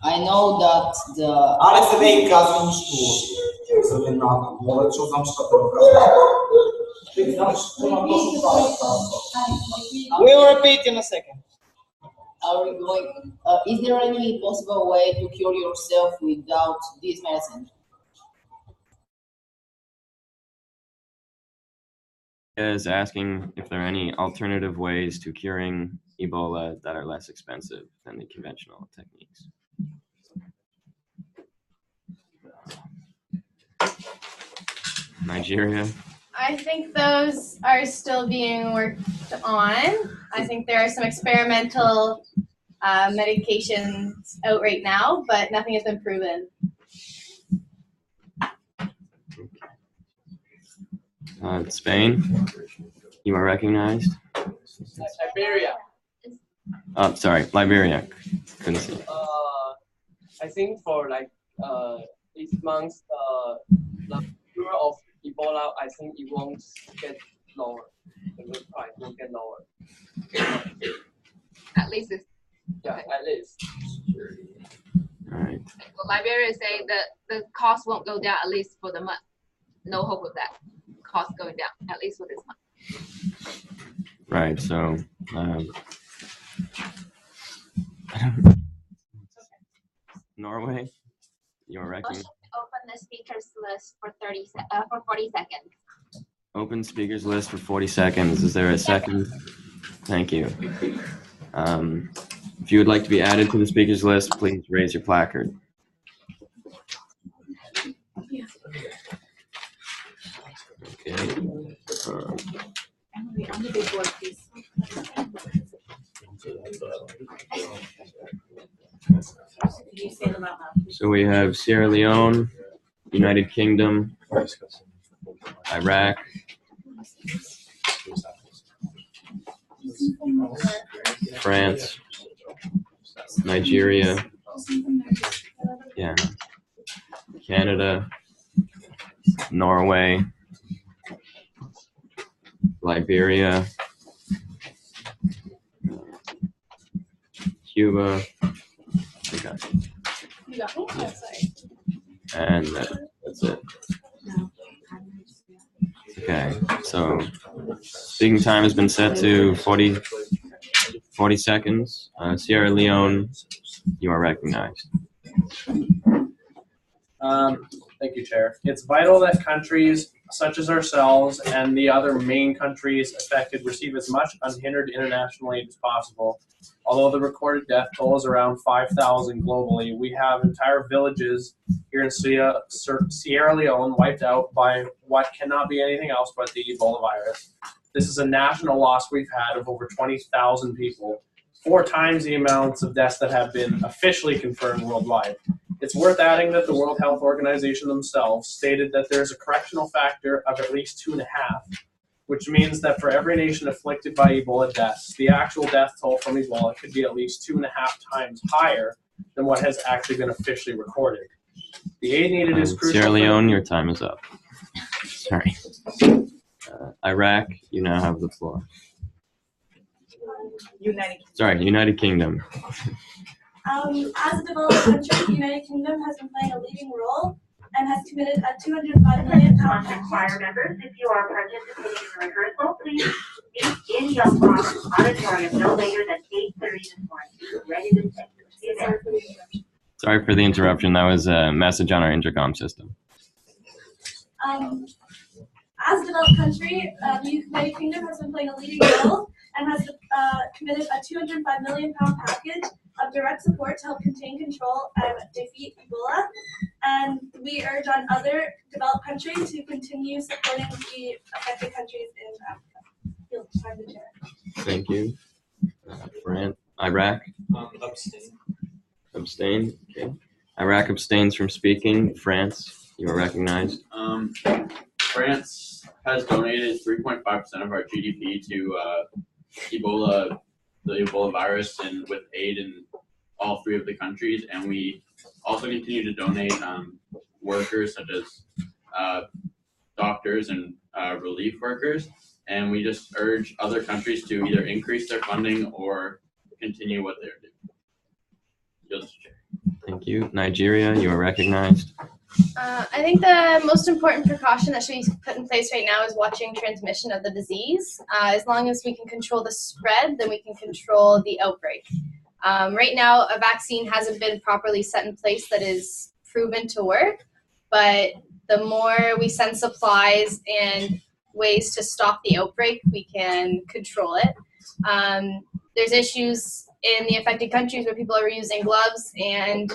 I know that the... Alex, să vei cazul nici tu. Să vin acum. Mă ce o să am și toată We will repeat in a second. Are we going, is there any possible way to cure yourself without this medicine? Is asking if there are any alternative ways to curing Ebola that are less expensive than the conventional techniques. Nigeria. I think those are still being worked on. I think there are some experimental medications out right now, but nothing has been proven. Spain, you are recognized. Liberia. Oh, sorry, Liberia. Couldn't see. I think for like this month, the cure of Ebola, I think it won't get lower. The price will get lower. At least it's at least. All right. Well, Liberia is saying that the cost won't go down at least for the month. No hope of that cost going down at least for this month. Right. So. Norway, you're recognized. Open the speakers list for 40 seconds. Open speakers list for 40 seconds. Is there a second? Thank you. If you would like to be added to the speakers list, please raise your placard. Okay. So we have Sierra Leone, United Kingdom, Iraq, France, Nigeria, yeah, Canada, Norway, Liberia, Cuba, and that's it. Okay, so speaking time has been set to 40 seconds. Sierra Leone, you are recognized. Thank you, Chair. It's vital that countries such as ourselves and the other main countries affected receive as much unhindered international aid as possible. Although the recorded death toll is around 5,000 globally, we have entire villages here in Sierra Leone wiped out by what cannot be anything else but the Ebola virus. This is a national loss we've had of over 20,000 people, 4 times the amounts of deaths that have been officially confirmed worldwide. It's worth adding that the World Health Organization themselves stated that there's a correctional factor of at least 2.5, which means that for every nation afflicted by Ebola deaths, the actual death toll from Ebola could be at least 2.5 times higher than what has actually been officially recorded. The aid needed is crucial. Sierra Leone, your time is up. Sorry. Iraq, you now have the floor. United Kingdom. As a developed country, the United Kingdom has been playing a leading role and has committed a £205 million Choir members, if you are participating in the rehearsal, please meet in your auditorium no later than 8:30 this morning. Ready to sing. See you there. Sorry for the interruption. That was a message on our intercom system. As a developed country, the United Kingdom has been playing a leading role and has committed a £205 million package of direct support to help contain, control, and defeat Ebola. And we urge on other developed countries to continue supporting the affected countries in Africa. Thank you. Iraq? Abstain. Abstain? Okay. Iraq abstains from speaking. France, you are recognized. France has donated 3.5% of our GDP to Ebola, the Ebola virus, and with aid in all 3 of the countries. And we also continue to donate workers such as doctors and relief workers. And we just urge other countries to either increase their funding or continue what they're doing. Yield to chair. Thank you. Nigeria, you are recognized. I think the most important precaution that should be put in place right now is watching transmission of the disease. As long as we can control the spread, then we can control the outbreak. Right now, a vaccine hasn't been properly set in place that is proven to work, but the more we send supplies and ways to stop the outbreak, we can control it. There's issues in the affected countries where people are using gloves and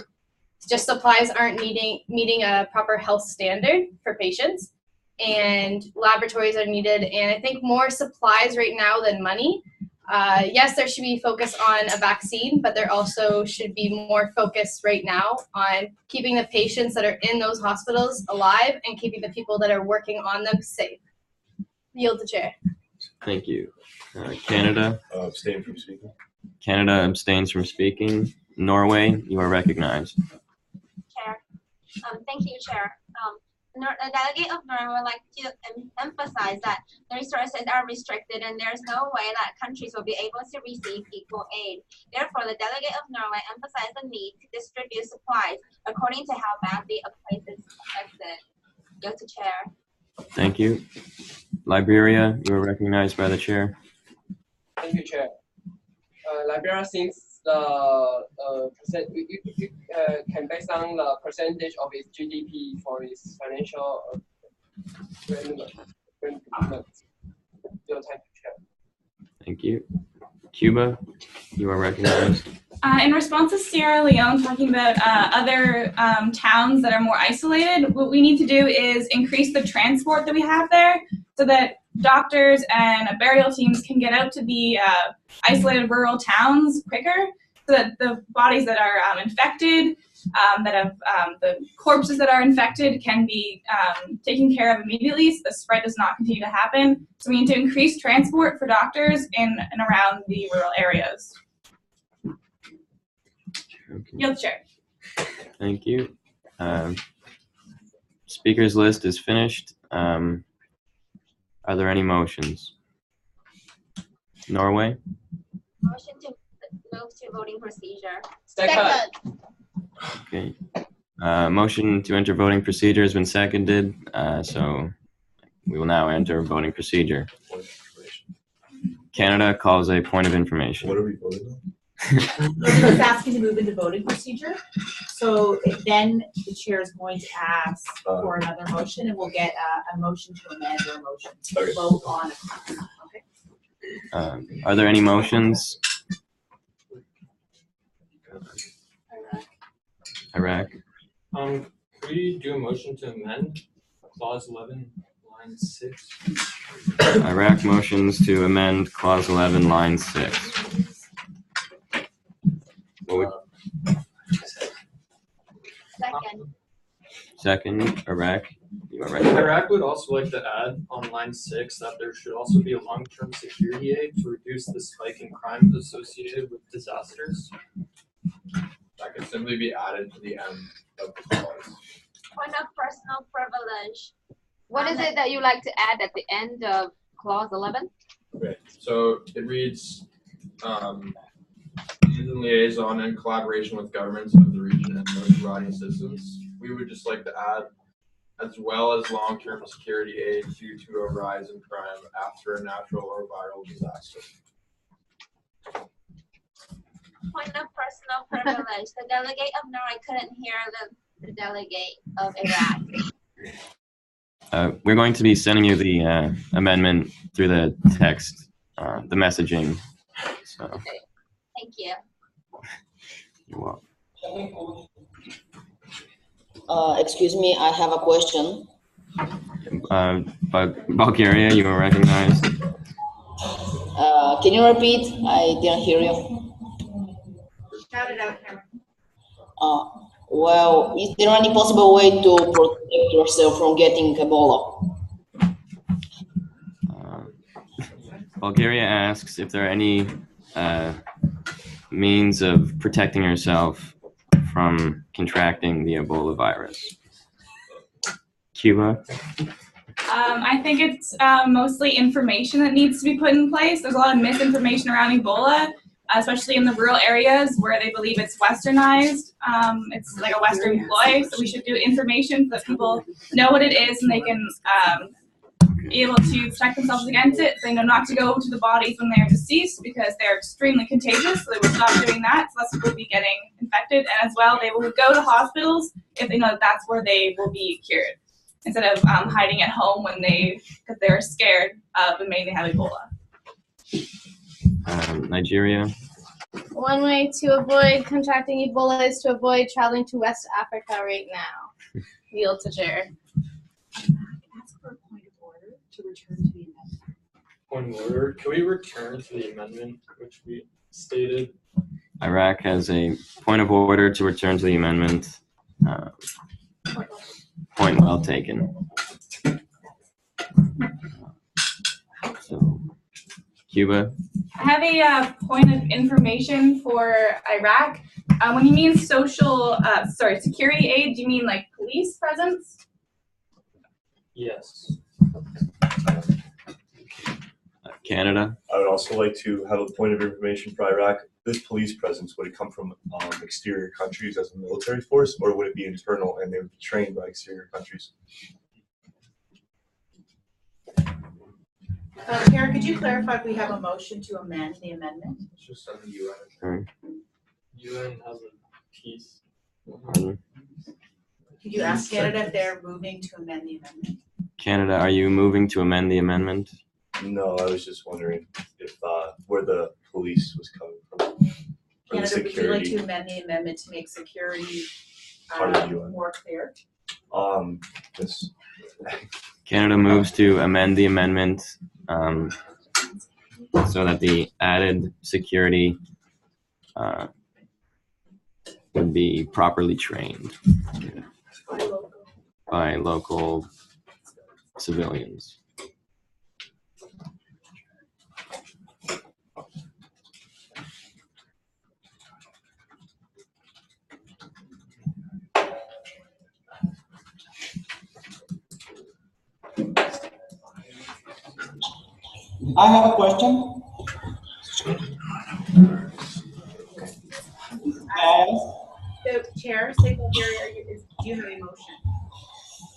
just supplies aren't meeting a proper health standard for patients, and laboratories are needed. And I think more supplies right now than money. Yes, there should be focus on a vaccine, but there also should be more focus right now on keeping the patients that are in those hospitals alive and keeping the people that are working on them safe. Yield the chair. Thank you. Canada. Abstain from speaking. Canada abstains from speaking. Norway, you are recognized. Chair. Thank you, Chair. The delegate of Norway would like to emphasize that the resources are restricted and there's no way that countries will be able to receive equal aid. Therefore, the delegate of Norway emphasized the need to distribute supplies according to how badly a place is affected. Go to Chair. Thank you. Liberia, you are recognized by the chair. Thank you, Chair. Liberia seems the can based on the percentage of its GDP for its financial development. Your time, Chair. Thank you. Cuba, you are recognized. In response to Sierra Leone talking about other towns that are more isolated, what we need to do is increase the transport that we have there so that doctors and burial teams can get out to the isolated rural towns quicker, so that the bodies that are infected, that have the corpses that are infected can be taken care of immediately so the spread does not continue to happen. So we need to increase transport for doctors in and around the rural areas. Okay. Yield chair. Thank you. Speakers list is finished. Are there any motions? Norway? Motion to move to voting procedure. Second. Okay. Motion to enter voting procedure has been seconded, so we will now enter voting procedure. Canada calls a point of information. What are we voting on? I was asking to move into voting procedure. So then the chair is going to ask for another motion, and we'll get a motion to amend or a motion to vote on it. Okay. Are there any motions? Iraq. Could we do a motion to amend clause 11, line 6? Iraq motions to amend clause 11, line 6. Second, Iraq. You are right. Iraq would also like to add on line 6 that there should also be a long-term security aid to reduce the spike in crime associated with disasters. That could simply be added to the end of the clause. Point of personal privilege. What is it that you like to add at the end of clause 11? Okay, so it reads, in liaison and collaboration with governments of the region and those providing assistance. We would just like to add, as well as long-term security aid due to a rise in crime after a natural or viral disaster. Point of personal privilege. The delegate of Norway couldn't hear the delegate of Iraq. We're going to be sending you the amendment through the text, the messaging. So. Okay. Thank you. You're welcome. Excuse me, I have a question. Bulgaria, you are recognized. Can you repeat? I didn't hear you. Shout it out, Cameron. Well, is there any possible way to protect yourself from getting Ebola? Bulgaria asks if there are any means of protecting yourself from contracting the Ebola virus. Cuba? I think it's mostly information that needs to be put in place. There's a lot of misinformation around Ebola. especially in the rural areas where they believe it's westernized. It's like a Western ploy, so we should do information so that people know what it is and they can be able to protect themselves against it. So they know not to go to the bodies when they're deceased because they're extremely contagious, so they will stop doing that, so less people will be getting infected. And as well, they will go to hospitals if they know that that's where they will be cured, instead of hiding at home because they're scared of and maybe they have Ebola. Nigeria. One way to avoid contracting Ebola is to avoid traveling to West Africa right now. Yield to chair. Ask for a point of order to return to the amendment. Point of order, can we return to the amendment which we stated? Iraq has a point of order to return to the amendment. Point well taken. So, Cuba. I have a point of information for Iraq. When you mean security aid, do you mean like police presence? Yes. Canada. I would also like to have a point of information for Iraq. This police presence, would it come from exterior countries as a military force, or would it be internal and they would be trained by exterior countries? Karen, could you clarify if we have a motion to amend the amendment? It's just on the UN. UN has a piece. Could you ask Canada if they're moving to amend the amendment? Canada, are you moving to amend the amendment? No, I was just wondering if where the police was coming from. Canada, would you like to amend the amendment to make security more clear? Yes. Canada moves to amend the amendment so that the added security would be properly trained by local civilians. I have a question. The chair, say Bulgaria, do you have a motion?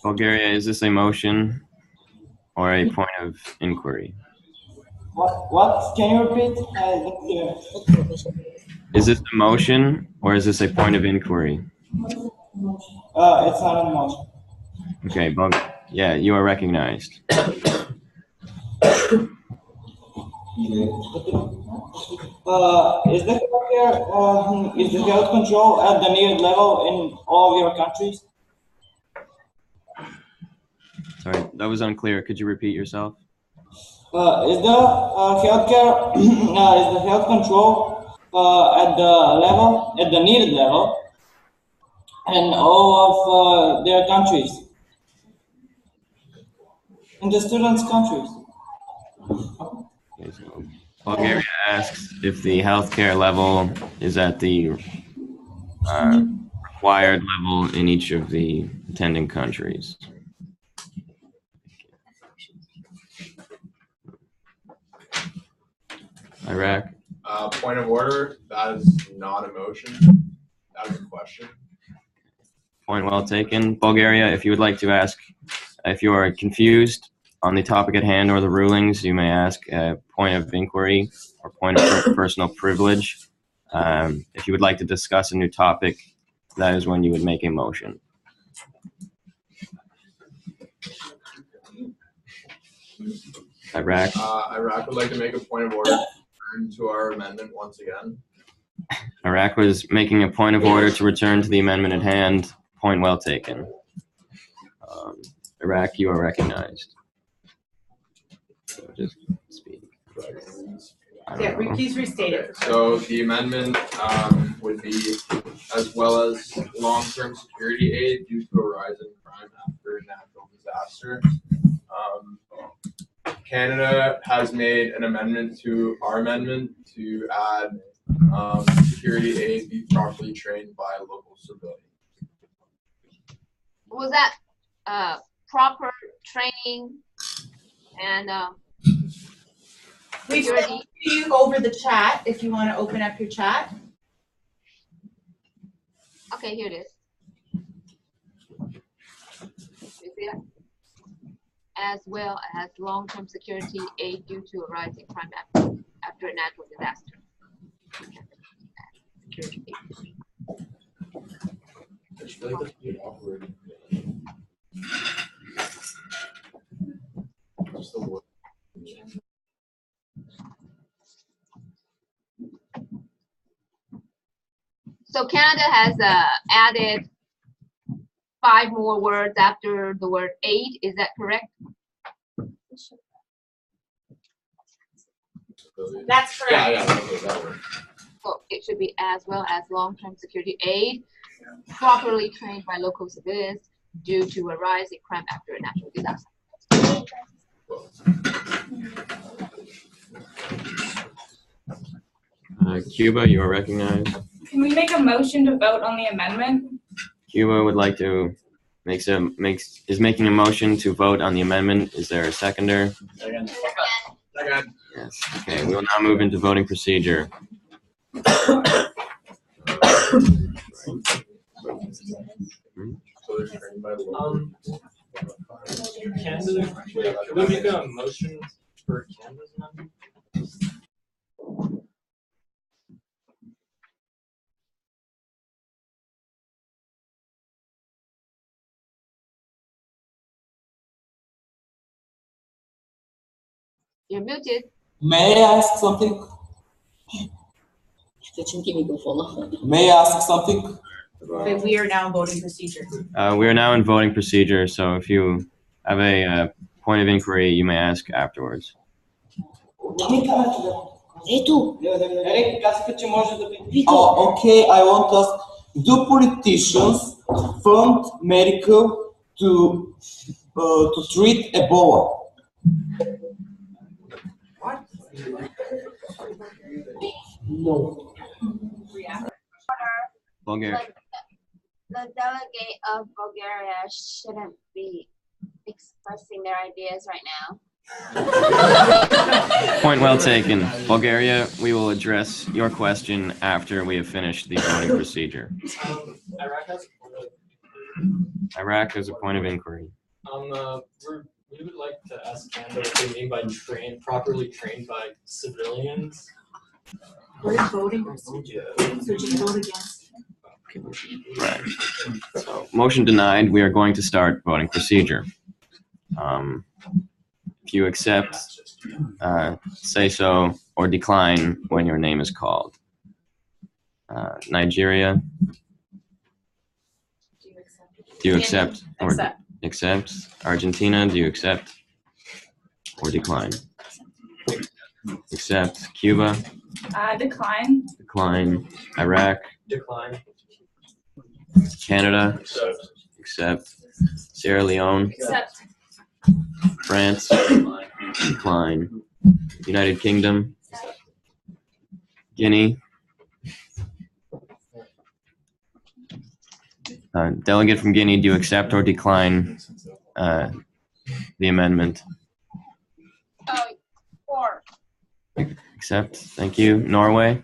Bulgaria, is this a motion or a point of inquiry? What? Can you repeat? Is this a motion or is this a point of inquiry? It's not a motion. Okay, yeah, you are recognized. Is the health control at the needed level in all of your countries? Sorry, that was unclear. Could you repeat yourself? Is the health control at the needed level in all of their countries, in the students' countries? Okay, so Bulgaria asks if the healthcare level is at the required level in each of the attending countries. Iraq. Point of order, that is not a motion. That is a question. Point well taken. Bulgaria, if you would like to ask, if you are confused on the topic at hand or the rulings, you may ask a point of inquiry or point of personal privilege. If you would like to discuss a new topic, that is when you would make a motion. Iraq. Iraq would like to make a point of order to our amendment once again. Iraq was making a point of order to return to the amendment at hand. Point well taken. Iraq, you are recognized. So just speak. Yeah, please restate it. So the amendment would be as well as long-term security aid due to a rise in crime after a natural disaster. Canada has made an amendment to our amendment to add security aid be properly trained by local civilians. Was that proper training and We can you over the chat if you want to open up your chat. Okay, here it is. You see it? As well as long-term security aid due to a rise in crime after a natural disaster. Security aid. So Canada has added 5 more words after the word aid. Is that correct? That's correct. Yeah. So it should be as well as long-term security aid, properly trained by local civilians due to a rise in crime after a natural disaster. Cuba, you are recognized. Can we make a motion to vote on the amendment? Cuba would like to is making a motion to vote on the amendment. Is there a seconder? Second. Yes. Okay, we will now move into voting procedure. Canada, can we make a motion for Canada's amendment? You're muted. May I ask something? May I ask something? But we are now in voting procedure. We are now in voting procedure, so if you have a point of inquiry, you may ask afterwards. Okay, I want to ask, do politicians fund medical to treat Ebola? No. Bulgaria. The delegate of Bulgaria shouldn't be expressing their ideas right now. Point well taken. Bulgaria, we will address your question after we have finished the voting procedure. Iraq has a point of inquiry. We would like to ask Canada what they mean by properly trained by civilians. We're in voting procedure. So just vote against. Right. So, motion denied. We are going to start voting procedure. If you accept, say so or decline when your name is called. Nigeria. Do you accept or accept? Argentina, do you accept or decline? Accept. Cuba? Decline. Decline. Iraq? Decline. Canada? Accept. Sierra Leone? Accept. France? Decline. United Kingdom? Guinea? Delegate from Guinea, do you accept or decline the amendment? 4. Accept. Thank you. Norway?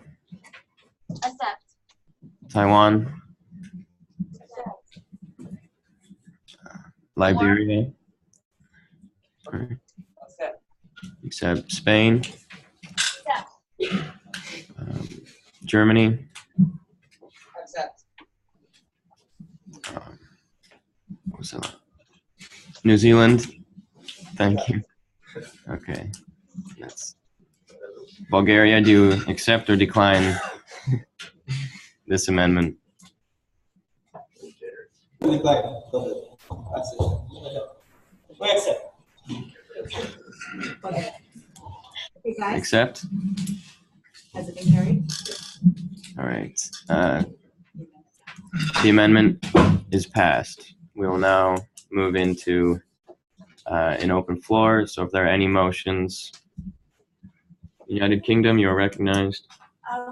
Accept. Taiwan? Liberia? Accept. Spain? Germany? Accept. What was that? New Zealand? Thank you. Okay. That's Bulgaria, do you accept or decline this amendment? We accept. Okay, guys. Accept? Has it been carried? All right. The amendment is passed. We will now move into an open floor. So if there are any motions, United Kingdom, you are recognized.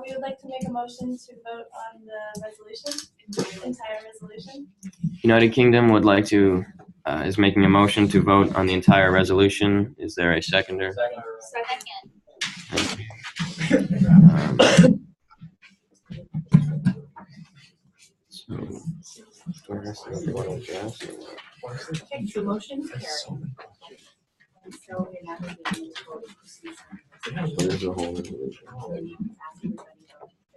We would like to make a motion to vote on the resolution, the entire resolution. United Kingdom would like to, is making a motion to vote on the entire resolution. Is there a seconder? Second. Okay, so motion is carried. And so we're now moving into voting procedure. There's a whole resolution.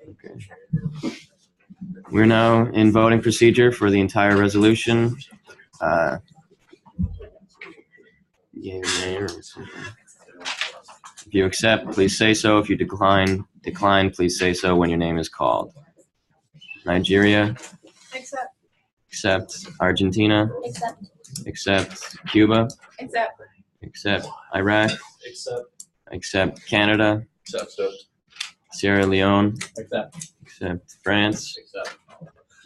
Okay. We're now in voting procedure for the entire resolution. Yay or nay or something. If you accept, please say so. If you decline, please say so when your name is called. Nigeria? Accept. Accept. Argentina? Accept. Accept. Cuba? Accept. Accept. Iraq? Accept. Accept. Canada? Accept. Sierra Leone? Accept. Accept. France? Accept.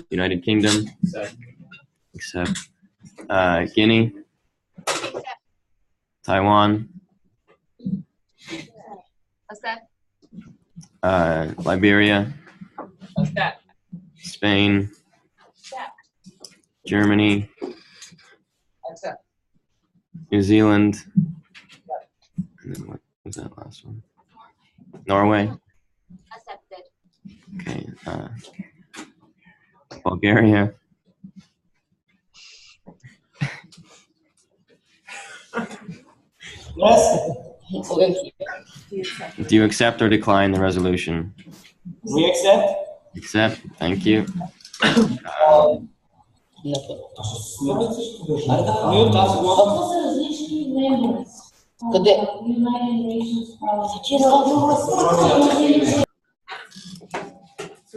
United Kingdom? Accept. Accept. Guinea? Taiwan? Accept. Liberia? Accept. Spain? Accept. Germany? Accept. New Zealand? And then what was that last one? Norway? Accepted. Okay. Bulgaria? Yes. Do you accept or decline the resolution? We accept. Accept. Thank you. So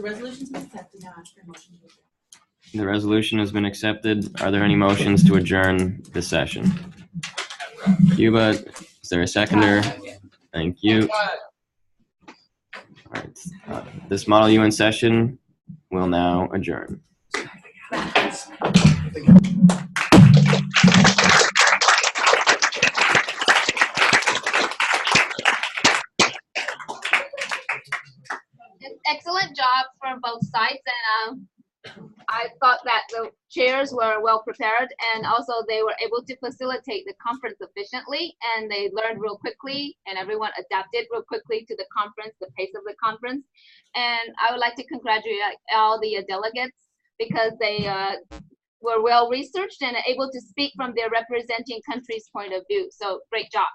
resolution's been accepted, now ask for a motion to adjourn. The resolution has been accepted. Are there any motions to adjourn the session? Cuba, is there a seconder? Thank you. All right. This Model UN session will now adjourn. Excellent job from both sides, and I thought that the chairs were well prepared, and also they were able to facilitate the conference efficiently, and they learned real quickly, and everyone adapted real quickly to the conference, the pace of the conference. And I would like to congratulate all the delegates because they were well researched and able to speak from their representing country's point of view. So great job.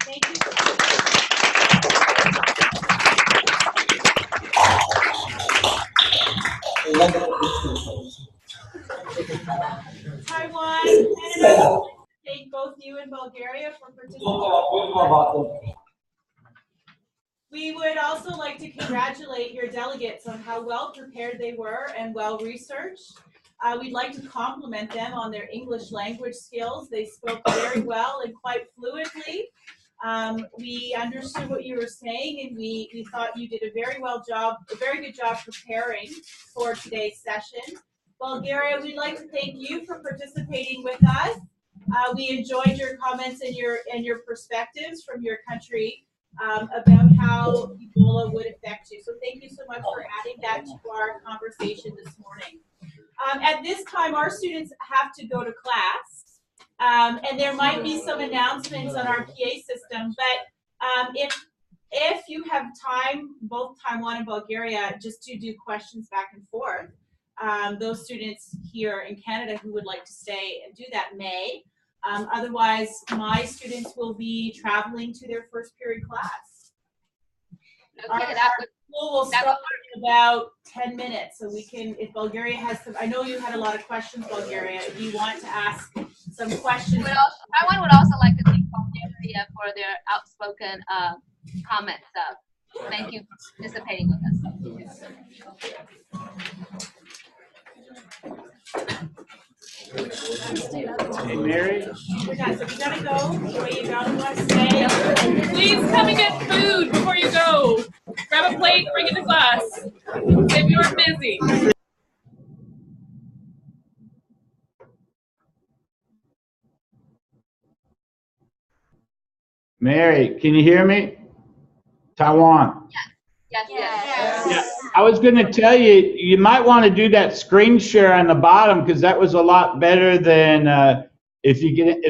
Thank you. Taiwan, Canada, thank both you and Bulgaria for participating. We would also like to congratulate your delegates on how well prepared they were and well researched. We'd like to compliment them on their English language skills. They spoke very well and quite fluently. We understood what you were saying, and we thought you did a very good job preparing for today's session. Bulgaria, we'd like to thank you for participating with us. We enjoyed your comments and your perspectives from your country about how Ebola would affect you. So thank you so much for adding that to our conversation this morning. At this time, our students have to go to class, and there might be some announcements on our PA system, but if you have time, both Taiwan and Bulgaria, just to do questions back and forth, those students here in Canada who would like to stay and do that may. Otherwise, my students will be traveling to their first period class. Okay, Our school will start in about 10 minutes, so we can, if Bulgaria has some, I know you had a lot of questions, Bulgaria, if you want to ask some questions. Taiwan would also like to thank Bulgaria for their outspoken comments. Thank you for participating with us. Hey, Mary. We're done. So we gotta go. Where you don't want to stay. Please come and get food before you go. Grab a plate, bring it to class. If you're busy. Mary, can you hear me? Taiwan. Yes. Yeah, I was going to tell you, you might want to do that screen share on the bottom because that was a lot better than if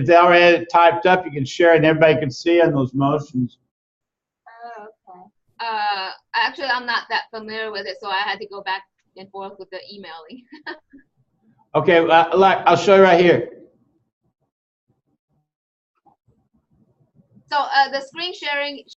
they already had it typed up, you can share it and everybody can see on those motions. Oh, okay. Actually, I'm not that familiar with it, so I had to go back and forth with the emailing. Okay, I'll show you right here. So the screen sharing